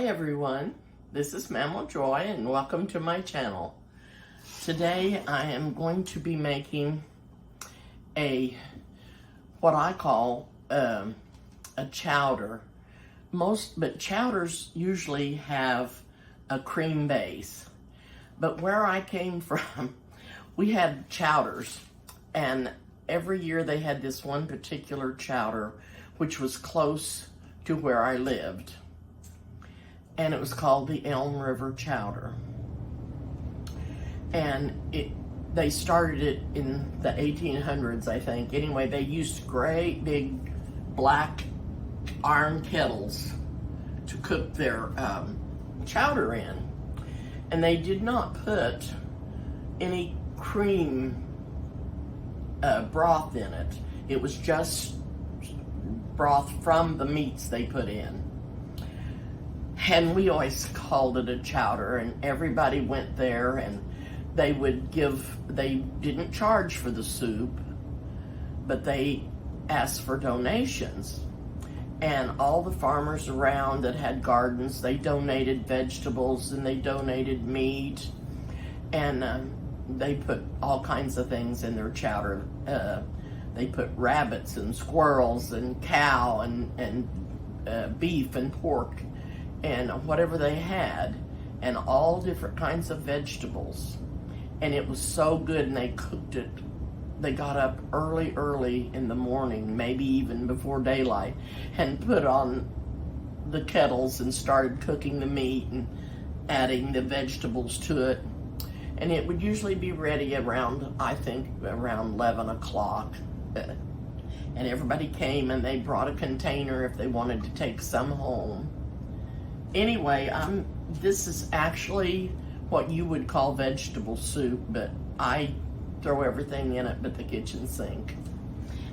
everyone, this is Mammal Joy and welcome to my channel. Today I am going to be making what I call a chowder. But chowders usually have a cream base. But where I came from, we had chowders, and every year they had this one particular chowder which was close to where I lived. And it was called the Elm River Chowder. And they started it in the 1800s, I think. Anyway, they used great big black iron kettles to cook their chowder in. And they did not put any cream broth in it. It was just broth from the meats they put in. And we always called it a chowder, and everybody went there, and they didn't charge for the soup, but they asked for donations. And all the farmers around that had gardens, they donated vegetables and they donated meat, and they put all kinds of things in their chowder. They put rabbits and squirrels and cow and beef and pork and whatever they had, and all different kinds of vegetables. And it was so good, and they cooked it. They got up early in the morning, maybe even before daylight, and put on the kettles and started cooking the meat and adding the vegetables to it. And it would usually be ready around, I think, around 11 o'clock. And everybody came and they brought a container if they wanted to take some home. Anyway, this is actually what you would call vegetable soup, but I throw everything in it but the kitchen sink.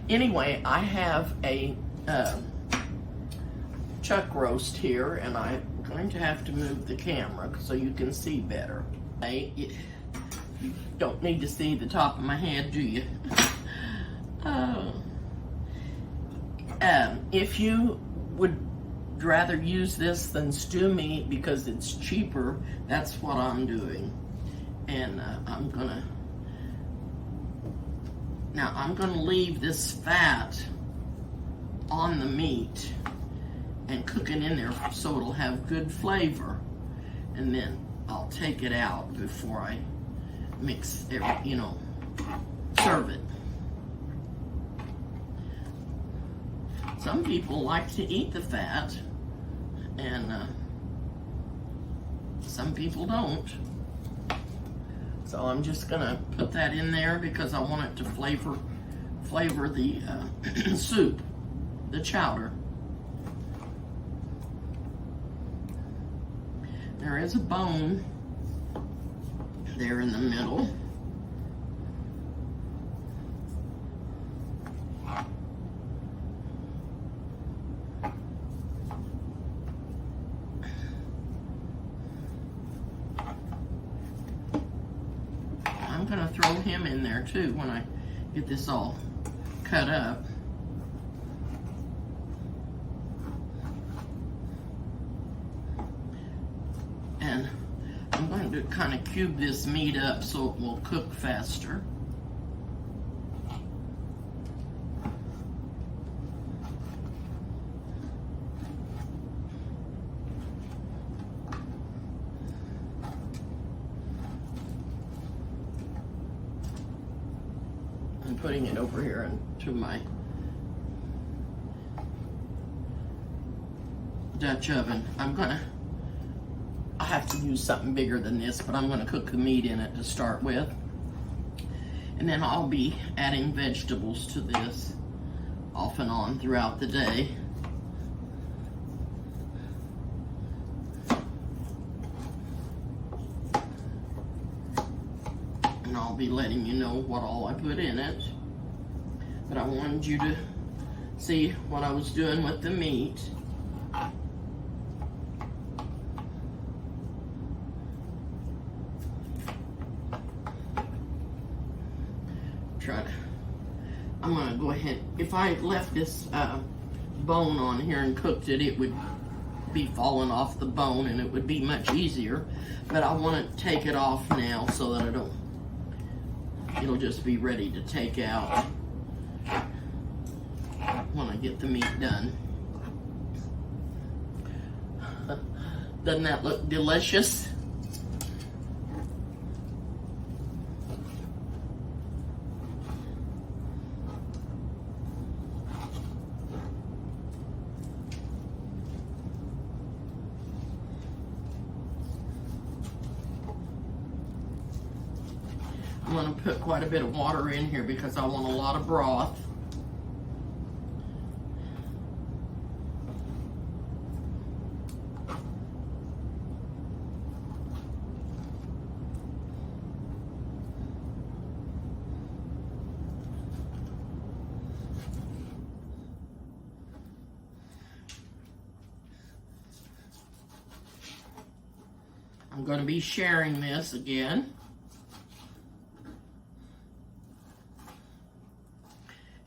Anyway, I have a chuck roast here, and I'm going to have to move the camera so you can see better. You don't need to see the top of my head, do you? If you would rather use this than stew meat because it's cheaper, that's what I'm doing. And I'm gonna leave this fat on the meat and cook it in there so it'll have good flavor, and then I'll take it out before I mix it, serve it. Some people like to eat the fat, and some people don't. So I'm just gonna put that in there because I want it to flavor the soup, the chowder. There is a bone there in the middle. I'm gonna throw him in there too when I get this all cut up. And I'm going to kind of cube this meat up so it will cook faster. I'm putting it over here into my Dutch oven. I have to use something bigger than this, but I'm gonna cook the meat in it to start with. And then I'll be adding vegetables to this off and on throughout the day. And I'll be letting you know what all I put in it. But I wanted you to see what I was doing with the meat. I'm gonna go ahead, if I left this bone on here and cooked it, it would be falling off the bone and it would be much easier. But I want to take it off now so that it'll just be ready to take out when I get the meat done. Doesn't that look delicious? I'm going to put quite a bit of water in here because I want a lot of broth. I'm going to be sharing this again.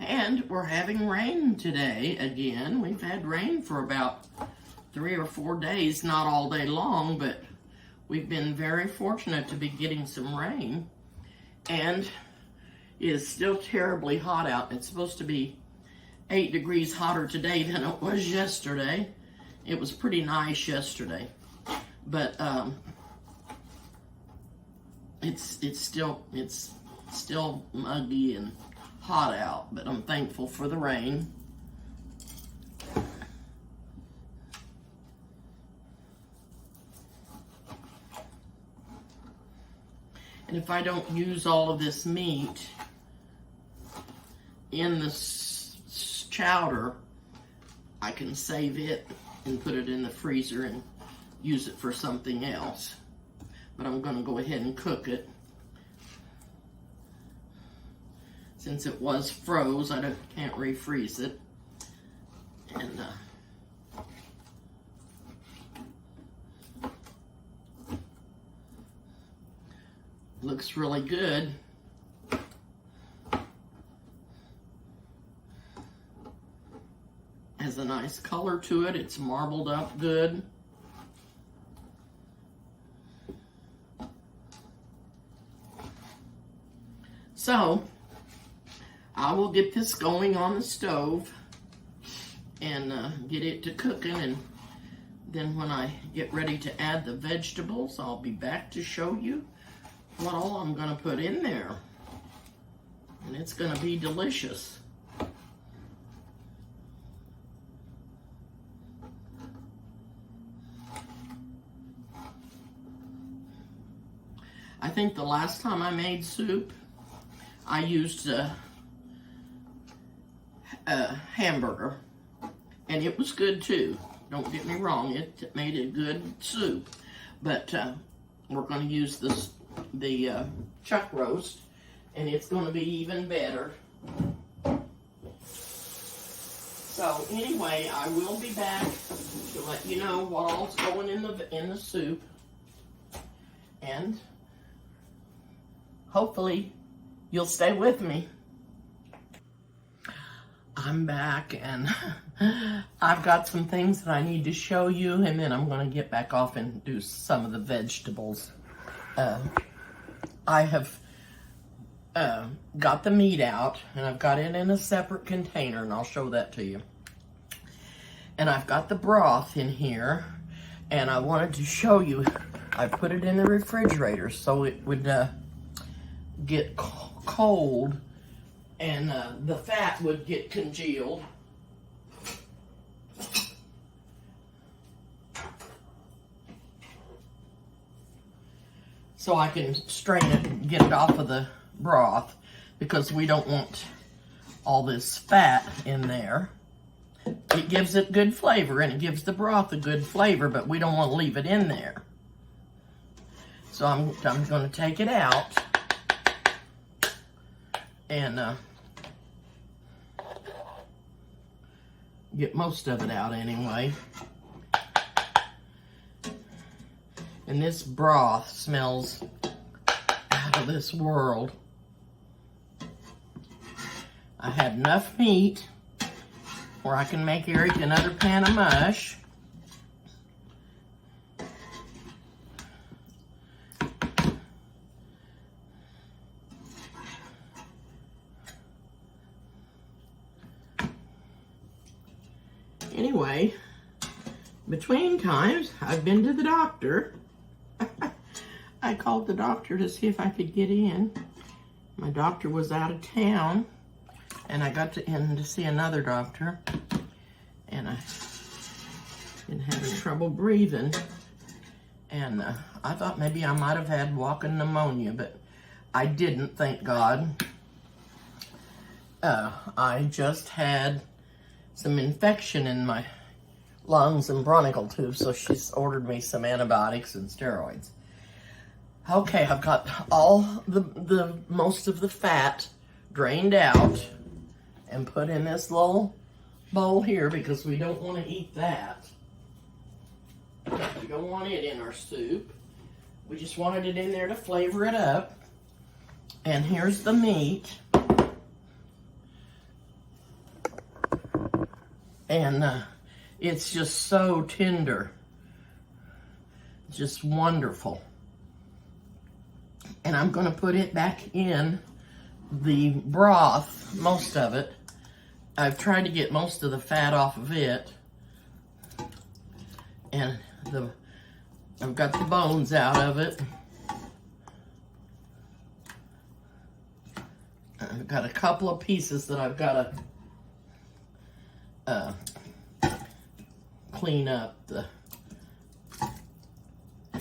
And we're having rain today again. We've had rain for about 3 or 4 days, not all day long, but we've been very fortunate to be getting some rain. And it is still terribly hot out. It's supposed to be 8 degrees hotter today than it was yesterday. It was pretty nice yesterday. But it's still muggy and hot out, but I'm thankful for the rain. And if I don't use all of this meat in the chowder, I can save it and put it in the freezer and use it for something else. But I'm going to go ahead and cook it. Since it was froze, I can't refreeze it. And looks really good. Has a nice color to it. It's marbled up good. So, I will get this going on the stove and get it to cooking, and then when I get ready to add the vegetables, I'll be back to show you what all I'm going to put in there. And it's going to be delicious. I think the last time I made soup, I used a hamburger, and it was good too. Don't get me wrong, it made a good soup. But we're going to use the chuck roast, and it's going to be even better. So anyway, I will be back to let you know what all's going in the soup, and hopefully you'll stay with me. I'm back, and I've got some things that I need to show you, and then I'm going to get back off and do some of the vegetables. I have got the meat out, and I've got it in a separate container, and I'll show that to you. And I've got the broth in here, and I wanted to show you, I put it in the refrigerator so it would get cold, and the fat would get congealed. So I can strain it and get it off of the broth, because we don't want all this fat in there. It gives it good flavor, and it gives the broth a good flavor, but we don't want to leave it in there. So I'm going to take it out and get most of it out anyway. And this broth smells out of this world. I had enough meat where I can make Eric another pan of mush. Anyway, between times, I've been to the doctor. I called the doctor to see if I could get in. My doctor was out of town, and I got in to see another doctor, and I been having trouble breathing, and I thought maybe I might have had walking pneumonia, but I didn't, thank God. I just had some infection in my lungs and bronchial tubes, so she's ordered me some antibiotics and steroids. Okay, I've got all the most of the fat drained out and put in this little bowl here because we don't want to eat that. We don't want it in our soup. We just wanted it in there to flavor it up. And here's the meat. And it's just so tender. Just wonderful. And I'm going to put it back in the broth, most of it. I've tried to get most of the fat off of it. And I've got the bones out of it. I've got a couple of pieces that I've got to clean up the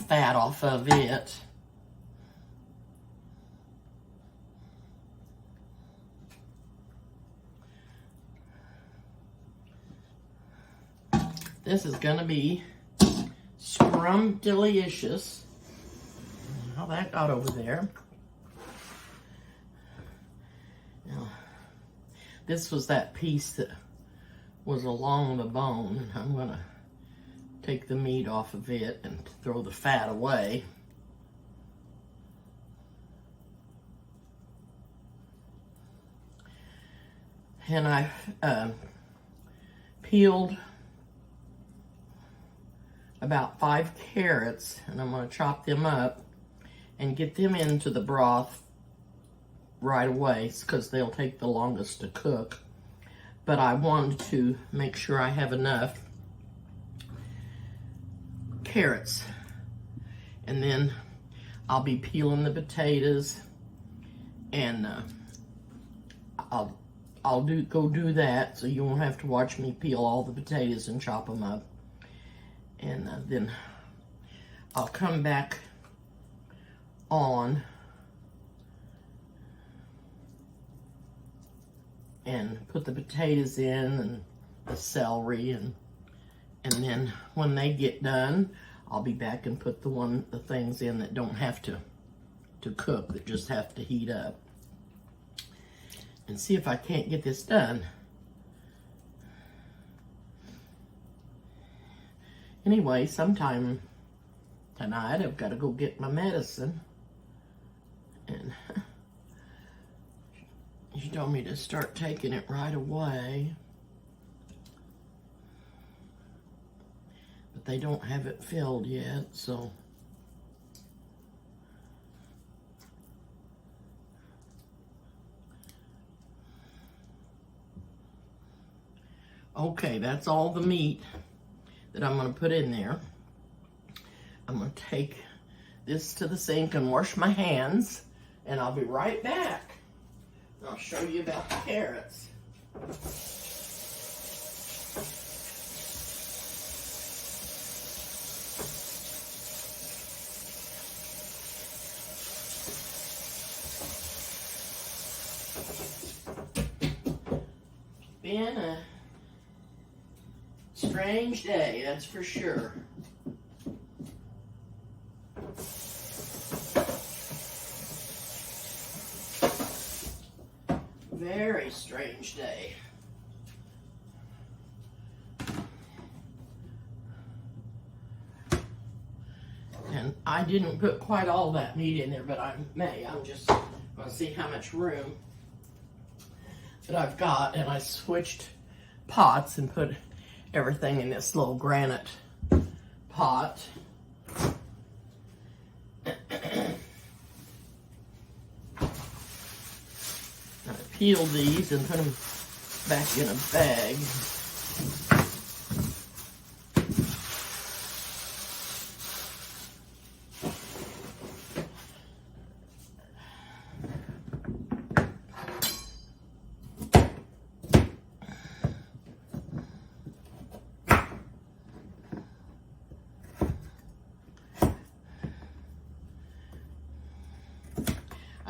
fat off of it. This is gonna be scrum-delicious. How that got over there. Now, this was that piece that was along the bone. I'm gonna take the meat off of it and throw the fat away. And I've peeled about 5 carrots, and I'm going to chop them up and get them into the broth right away because they'll take the longest to cook. But I wanted to make sure I have enough carrots, and then I'll be peeling the potatoes, and I'll go do that so you won't have to watch me peel all the potatoes and chop them up. And then I'll come back on and put the potatoes in and the celery, and then when they get done, I'll be back and put the things in that don't have to cook, that just have to heat up. And see if I can't get this done. Anyway, sometime tonight I've got to go get my medicine, and she told me to start taking it right away, but they don't have it filled yet, so okay, that's all the meat that I'm going to put in there. I'm going to take this to the sink and wash my hands, and I'll be right back. I'll show you about the carrots. Been a strange day, that's for sure. Very strange day. And I didn't put quite all that meat in there, but I may. I'm just going to see how much room that I've got. And I switched pots and put everything in this little granite pot. I peeled these and put them back in a bag.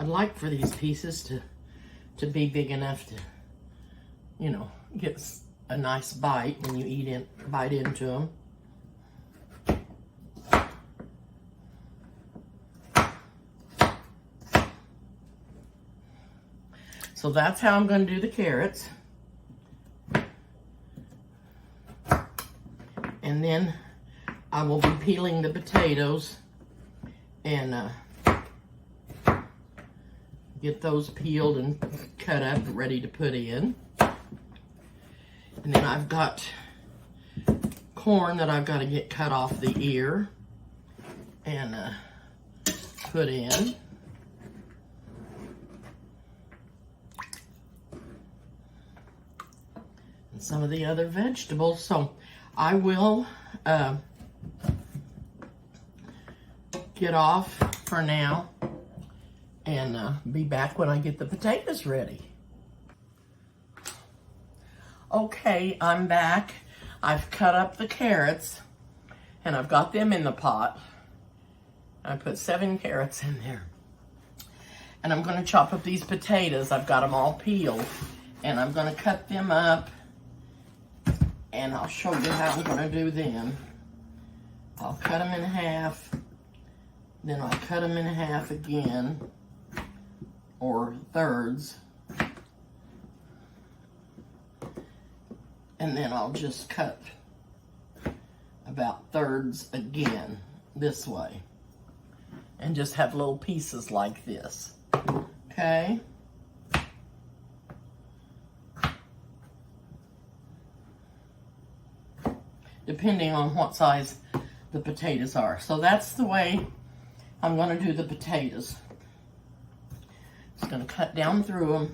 I'd like for these pieces to be big enough to, you know, get a nice bite when you bite into them. So that's how I'm going to do the carrots. And then I will be peeling the potatoes and get those peeled and cut up, ready to put in. And then I've got corn that I've got to get cut off the ear and put in. And some of the other vegetables. So I will get off for now and be back when I get the potatoes ready. Okay, I'm back. I've cut up the carrots and I've got them in the pot. I put 7 carrots in there. And I'm going to chop up these potatoes. I've got them all peeled and I'm going to cut them up, and I'll show you how I'm going to do them. I'll cut them in half, then I'll cut them in half again, or thirds. And then I'll just cut about thirds again this way. And just have little pieces like this. Okay? Depending on what size the potatoes are. So that's the way I'm going to do the potatoes. Just going to cut down through them.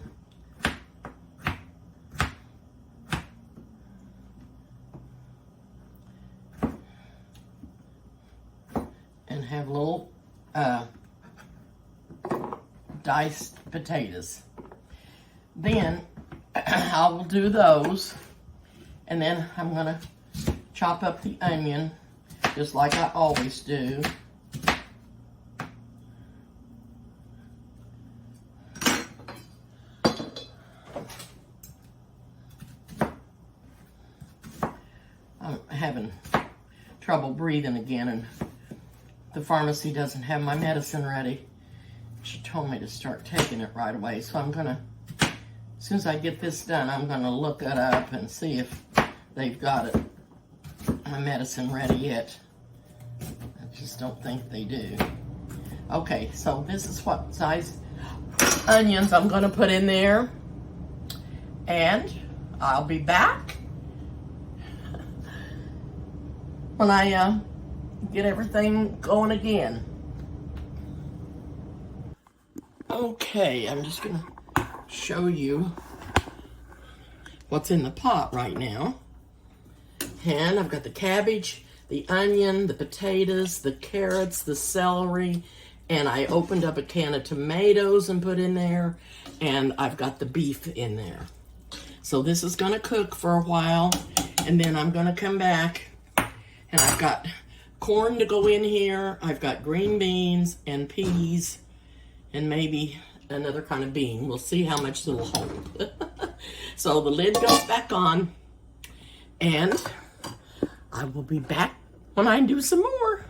And have little diced potatoes. Then I will do those, and then I'm going to chop up the onion just like I always do. I'm having trouble breathing again, and the pharmacy doesn't have my medicine ready. She told me to start taking it right away, so I'm gonna, as soon as I get this done, I'm gonna look it up and see if they've got it, my medicine ready yet. I just don't think they do. Okay, so this is what size onions I'm gonna put in there, and I'll be back when I get everything going again. Okay, I'm just gonna show you what's in the pot right now. And I've got the cabbage, the onion, the potatoes, the carrots, the celery, and I opened up a can of tomatoes and put in there, and I've got the beef in there. So this is gonna cook for a while, and then I'm gonna come back, and I've got corn to go in here. I've got green beans and peas and maybe another kind of bean. We'll see how much it'll hold. So the lid goes back on, and I will be back when I do some more.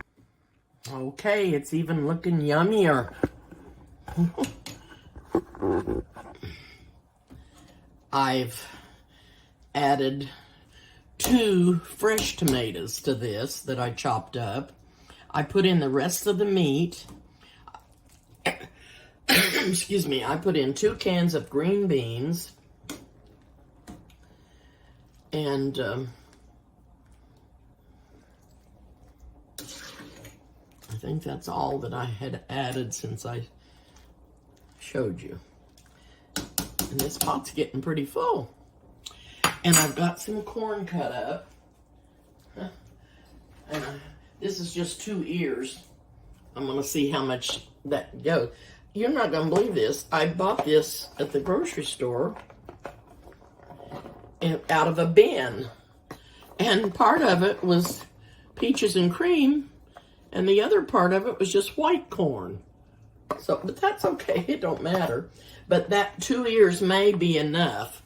Okay, it's even looking yummier. I've added 2 fresh tomatoes to this that I chopped up. I put in the rest of the meat. Excuse me, I put in 2 cans of green beans. And I think that's all that I had added since I showed you. And this pot's getting pretty full. And I've got some corn cut up. And this is just 2 ears. I'm going to see how much that goes. You're not going to believe this. I bought this at the grocery store out of a bin. And part of it was peaches and cream, and the other part of it was just white corn. So, but that's okay. It don't matter. But that 2 ears may be enough,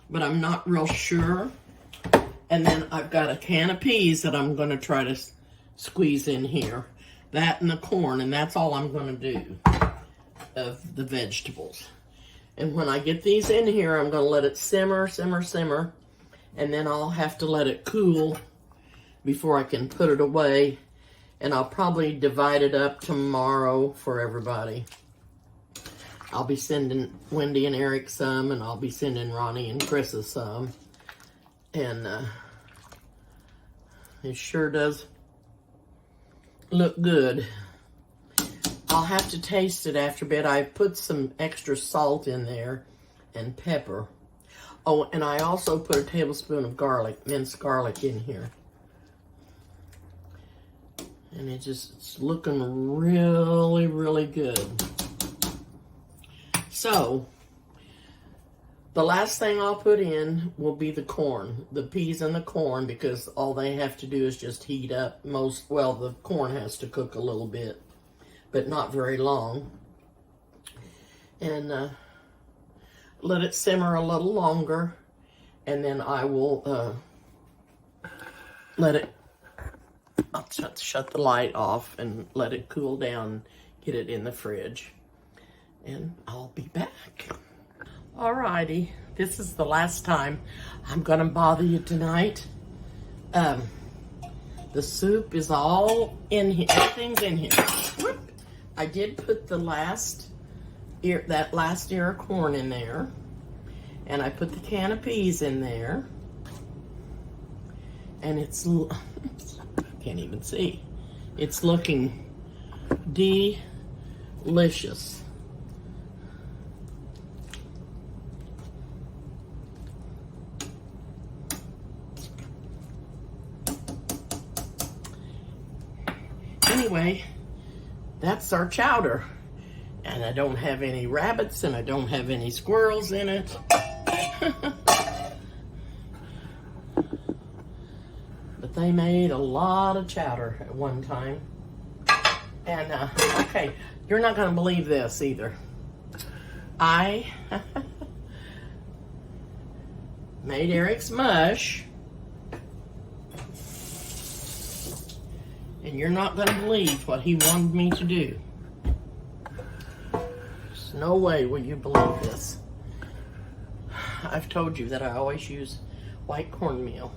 but I'm not real sure. And then I've got a can of peas that I'm going to try to squeeze in here. That and the corn, and that's all I'm going to do of the vegetables. And when I get these in here, I'm going to let it simmer, simmer, simmer. And then I'll have to let it cool before I can put it away. And I'll probably divide it up tomorrow for everybody. I'll be sending Wendy and Eric some, and I'll be sending Ronnie and Chris's some. And it sure does look good. I'll have to taste it after a bit. I put some extra salt in there and pepper. Oh, and I also put a tablespoon of garlic, minced garlic in here. And it's looking really, really good. So, the last thing I'll put in will be the corn, the peas and the corn, because all they have to do is just heat up well, the corn has to cook a little bit, but not very long. And let it simmer a little longer, and then I will let it, I'll shut the light off and let it cool down, get it in the fridge, and I'll be back. Alrighty, this is the last time I'm gonna bother you tonight. The soup is all in here, everything's in here. Whoop. I did put the last ear of corn in there, and I put the can of peas in there, and it's, I can't even see. It's looking delicious. Anyway, that's our chowder. And I don't have any rabbits, and I don't have any squirrels in it. But they made a lot of chowder at one time. And, okay, you're not going to believe this either. I made Eric's mush. And you're not going to believe what he wanted me to do. There's no way will you believe this. I've told you that I always use white cornmeal.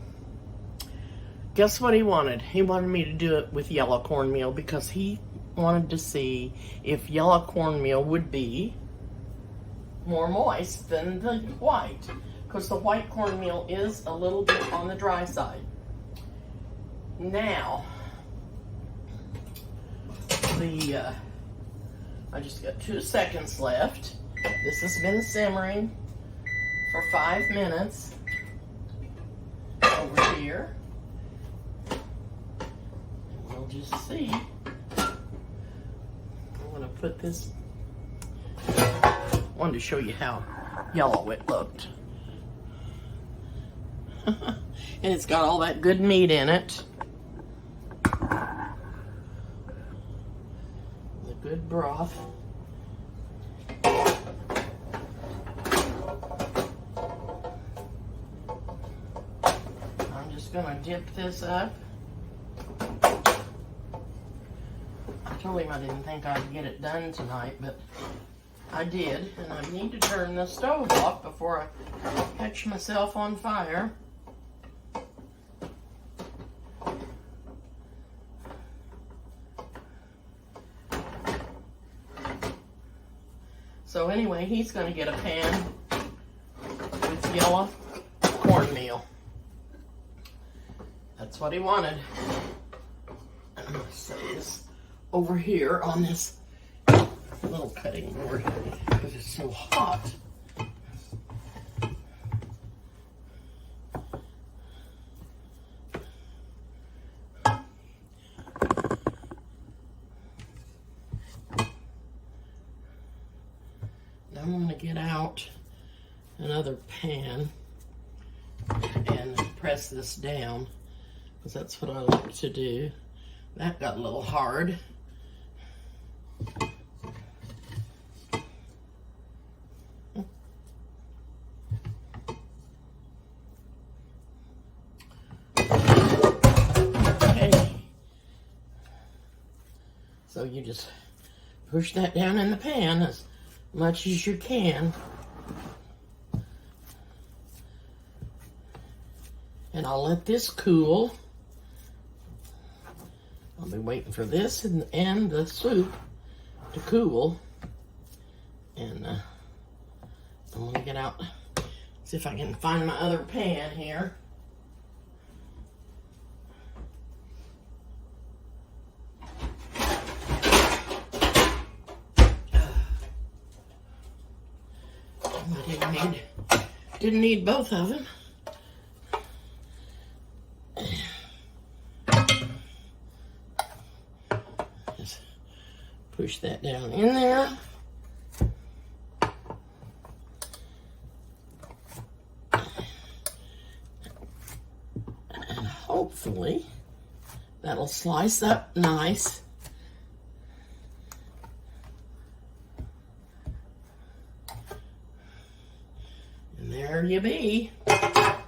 Guess what he wanted? He wanted me to do it with yellow cornmeal because he wanted to see if yellow cornmeal would be more moist than the white. Because the white cornmeal is a little bit on the dry side. Now, I just got 2 seconds left. This has been simmering for 5 minutes over here. And we'll just see. I'm going to put this. I wanted to show you how yellow it looked. And it's got all that good meat in it. Good broth. I'm just gonna dip this up. I told him I didn't think I'd get it done tonight, but I did, and I need to turn the stove off before I catch myself on fire. So anyway, he's going to get a pan with yellow cornmeal. That's what he wanted. I'm going to set this over here on this little cutting board because it's so hot. I'm going to get out another pan and press this down because that's what I like to do. That got a little hard. So you just push that down in the pan as much as you can. And I'll let this cool. I'll be waiting for this and the soup to cool. And I'm gonna get out, see if I can find my other pan here. I didn't need both of them. Just push that down in there. And hopefully that'll slice up nice. And there you be.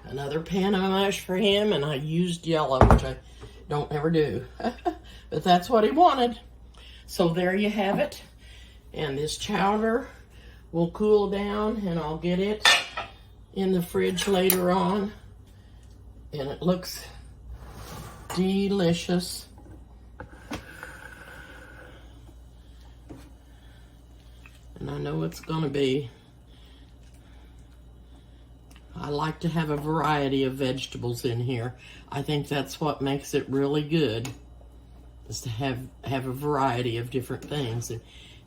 Another pan of mush for him, and I used yellow, which I don't ever do. But that's what he wanted. So there you have it. And this chowder will cool down, and I'll get it in the fridge later on. And it looks delicious. And I know it's gonna be. I like to have a variety of vegetables in here. I think that's what makes it really good, is to have a variety of different things. It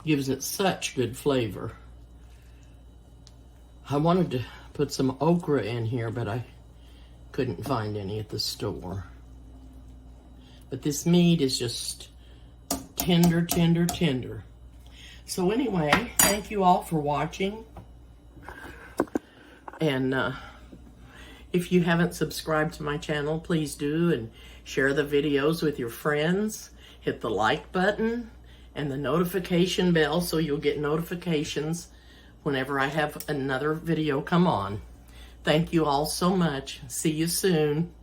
gives it such good flavor. I wanted to put some okra in here, but I couldn't find any at the store. But this meat is just tender, tender, tender. So anyway, thank you all for watching. And if you haven't subscribed to my channel, please do, and share the videos with your friends. Hit the like button and the notification bell so you'll get notifications whenever I have another video come on. Thank you all so much. See you soon.